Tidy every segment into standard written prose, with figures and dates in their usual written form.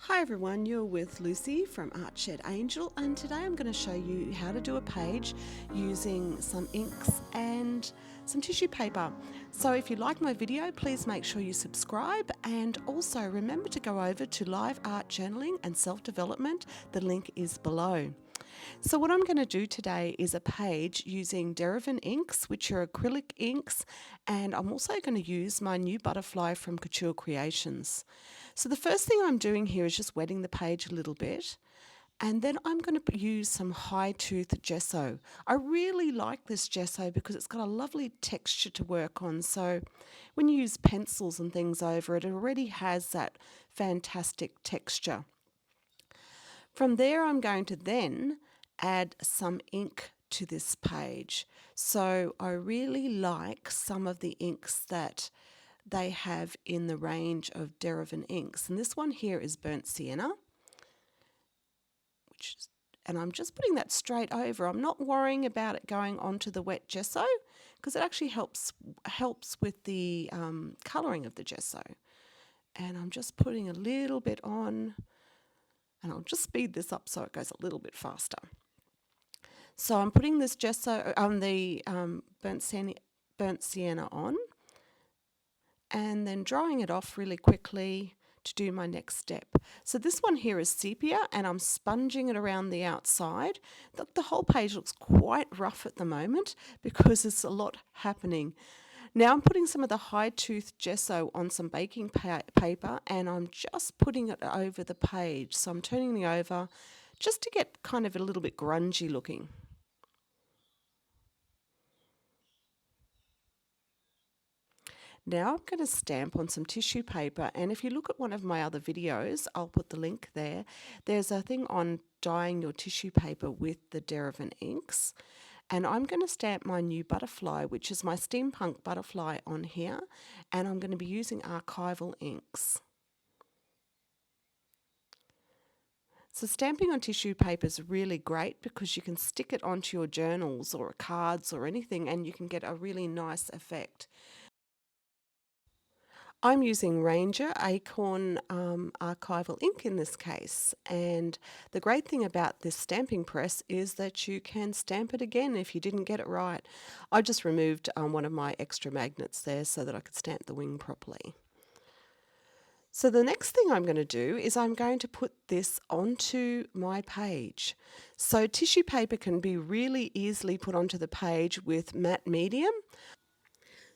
Hi everyone, you're with Lucy from Artshed Angel, and today I'm going to show you how to do a page using some inks and some tissue paper. So if you like my video, please make sure you subscribe, and also remember to go over to Live Art Journaling and Self-Development. The link is below. So what I'm going to do today is a page using Derivan inks, which are acrylic inks, and I'm also going to use my new butterfly from Couture Creations. So the first thing I'm doing here is just wetting the page a little bit, and then I'm going to use some high tooth gesso. I really like this gesso because it's got a lovely texture to work on, so when you use pencils and things over it, it already has that fantastic texture. From there, I'm going to then add some ink to this page. So I really like some of the inks that they have in the range of Derivan inks. And this one here is Burnt Sienna, and I'm just putting that straight over. I'm not worrying about it going onto the wet gesso because it actually helps with the colouring of the gesso. And I'm just putting a little bit on, and I'll just speed this up so it goes a little bit faster. So I'm putting this gesso on the burnt sienna on, and then drying it off really quickly to do my next step. So this one here is sepia, and I'm sponging it around the outside. The whole page looks quite rough at the moment because there's a lot happening. Now I'm putting some of the high tooth gesso on some baking paper, and I'm just putting it over the page. So I'm turning it over just to get kind of a little bit grungy looking. Now I'm going to stamp on some tissue paper, and if you look at one of my other videos, I'll put the link there. There's a thing on dyeing your tissue paper with the Derivan inks, and I'm going to stamp my new butterfly, which is my Steampunk Butterfly, on here, and I'm going to be using archival inks. So stamping on tissue paper is really great because you can stick it onto your journals or cards or anything, and you can get a really nice effect. I'm using Ranger Acorn archival ink in this case, and the great thing about this stamping press is that you can stamp it again if you didn't get it right. I just removed one of my extra magnets there so that I could stamp the wing properly. So the next thing I'm going to do is I'm going to put this onto my page. So tissue paper can be really easily put onto the page with matte medium.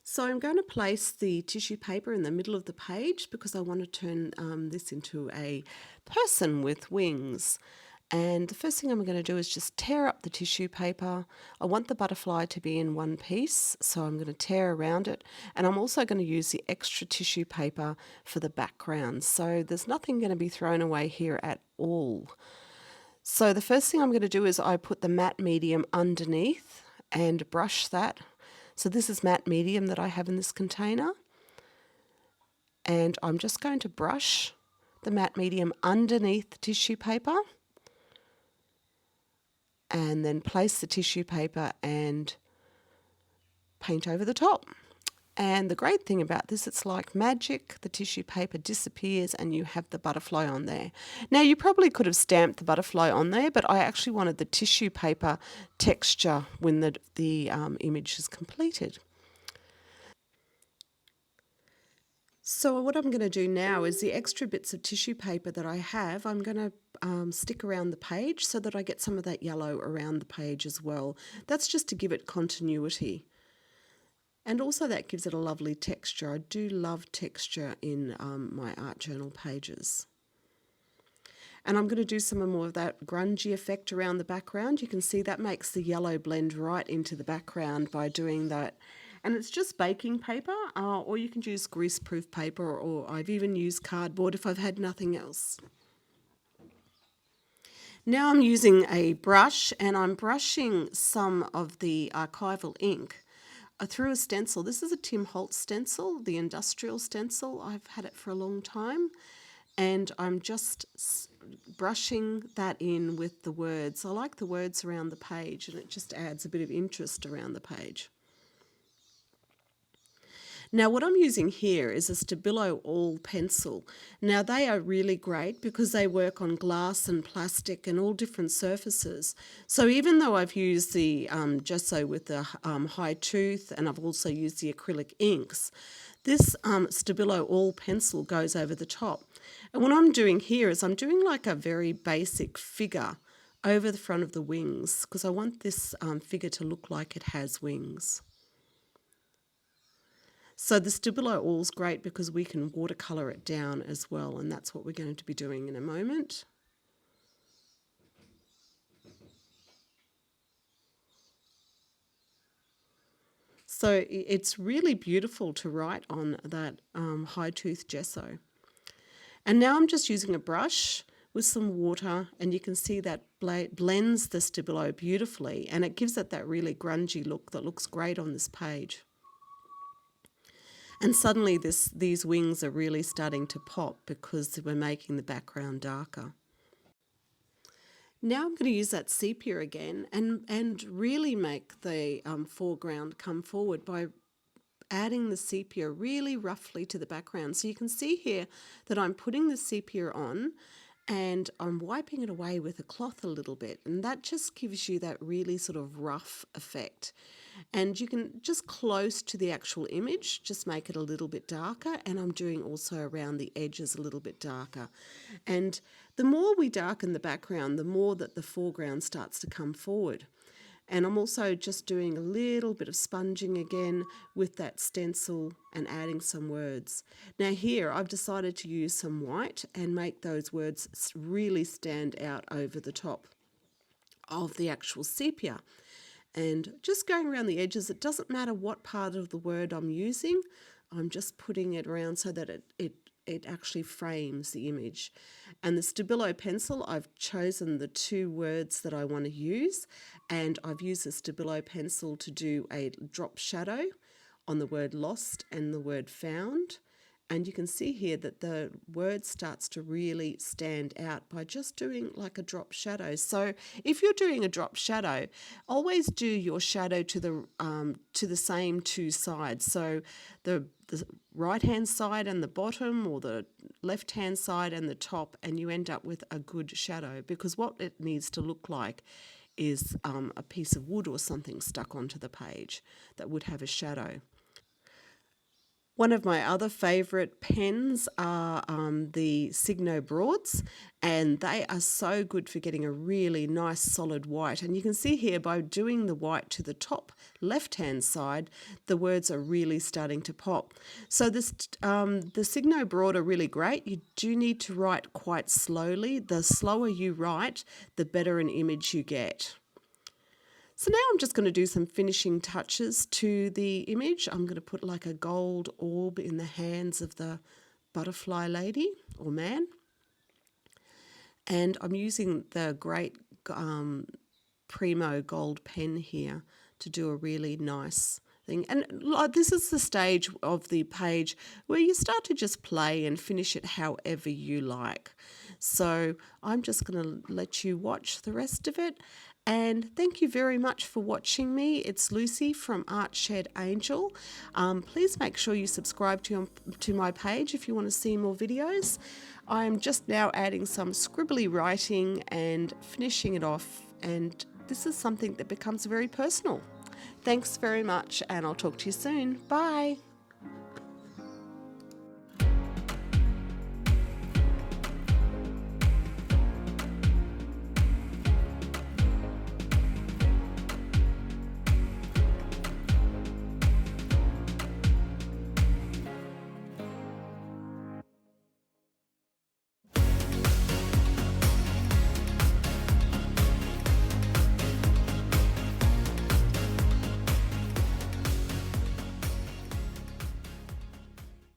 So I'm going to place the tissue paper in the middle of the page because I want to turn this into a person with wings. And the first thing I'm going to do is just tear up the tissue paper. I want the butterfly to be in one piece, so I'm going to tear around it. And I'm also going to use the extra tissue paper for the background. So there's nothing going to be thrown away here at all. So the first thing I'm going to do is I put the matte medium underneath and brush that. So this is matte medium that I have in this container, and I'm just going to brush the matte medium underneath the tissue paper and then place the tissue paper and paint over the top. And the great thing about this, it's like magic. The tissue paper disappears and you have the butterfly on there. Now you probably could have stamped the butterfly on there, but I actually wanted the tissue paper texture when the image is completed. So what I'm going to do now is the extra bits of tissue paper that I have, I'm going to stick around the page so that I get some of that yellow around the page as well. That's just to give it continuity. And also that gives it a lovely texture. I do love texture in my art journal pages. And I'm going to do some more of that grungy effect around the background. You can see that makes the yellow blend right into the background by doing that. And it's just baking paper, or you can use greaseproof paper, or I've even used cardboard if I've had nothing else. Now I'm using a brush, and I'm brushing some of the archival ink through a stencil. This is a Tim Holtz stencil, the industrial stencil. I've had it for a long time, and I'm just brushing that in with the words. I like the words around the page, and it just adds a bit of interest around the page. Now what I'm using here is a Stabilo All pencil. Now they are really great because they work on glass and plastic and all different surfaces. So even though I've used the gesso with the high tooth, and I've also used the acrylic inks, this Stabilo All pencil goes over the top. And what I'm doing here is I'm doing like a very basic figure over the front of the wings because I want this figure to look like it has wings. So the Stabilo All is great because we can watercolour it down as well, and that's what we're going to be doing in a moment. So it's really beautiful to write on that high tooth gesso. And now I'm just using a brush with some water, and you can see that blends the Stabilo beautifully, and it gives it that really grungy look that looks great on this page. And suddenly these wings are really starting to pop because we're making the background darker. Now I'm going to use that sepia again and really make the foreground come forward by adding the sepia really roughly to the background. So you can see here that I'm putting the sepia on and I'm wiping it away with a cloth a little bit, and that just gives you that really sort of rough effect. And you can just close to the actual image, just make it a little bit darker, and I'm doing also around the edges a little bit darker. And the more we darken the background, the more that the foreground starts to come forward. And I'm also just doing a little bit of sponging again with that stencil and adding some words. Now here I've decided to use some white and make those words really stand out over the top of the actual sepia. And just going around the edges, it doesn't matter what part of the word I'm using, I'm just putting it around so that it actually frames the image. And the Stabilo pencil, I've chosen the two words that I want to use, and I've used the Stabilo pencil to do a drop shadow on the word lost and the word found. And you can see here that the word starts to really stand out by just doing like a drop shadow. So if you're doing a drop shadow, always do your shadow to the same two sides. So the right-hand side and the bottom, or the left-hand side and the top, and you end up with a good shadow, because what it needs to look like is a piece of wood or something stuck onto the page that would have a shadow. One of my other favourite pens are the Signo Broads, and they are so good for getting a really nice solid white. And you can see here by doing the white to the top left-hand side, the words are really starting to pop. So the Signo Broad are really great. You do need to write quite slowly. The slower you write, the better an image you get. So now I'm just going to do some finishing touches to the image. I'm going to put like a gold orb in the hands of the butterfly lady or man. And I'm using the great Primo gold pen here to do a really nice thing. And this is the stage of the page where you start to just play and finish it however you like. So I'm just going to let you watch the rest of it. And thank you very much for watching me. It's Lucy from Art Shed Angel. Please make sure you subscribe to my page if you want to see more videos. I'm just now adding some scribbly writing and finishing it off, and this is something that becomes very personal. Thanks very much, and I'll talk to you soon. Bye.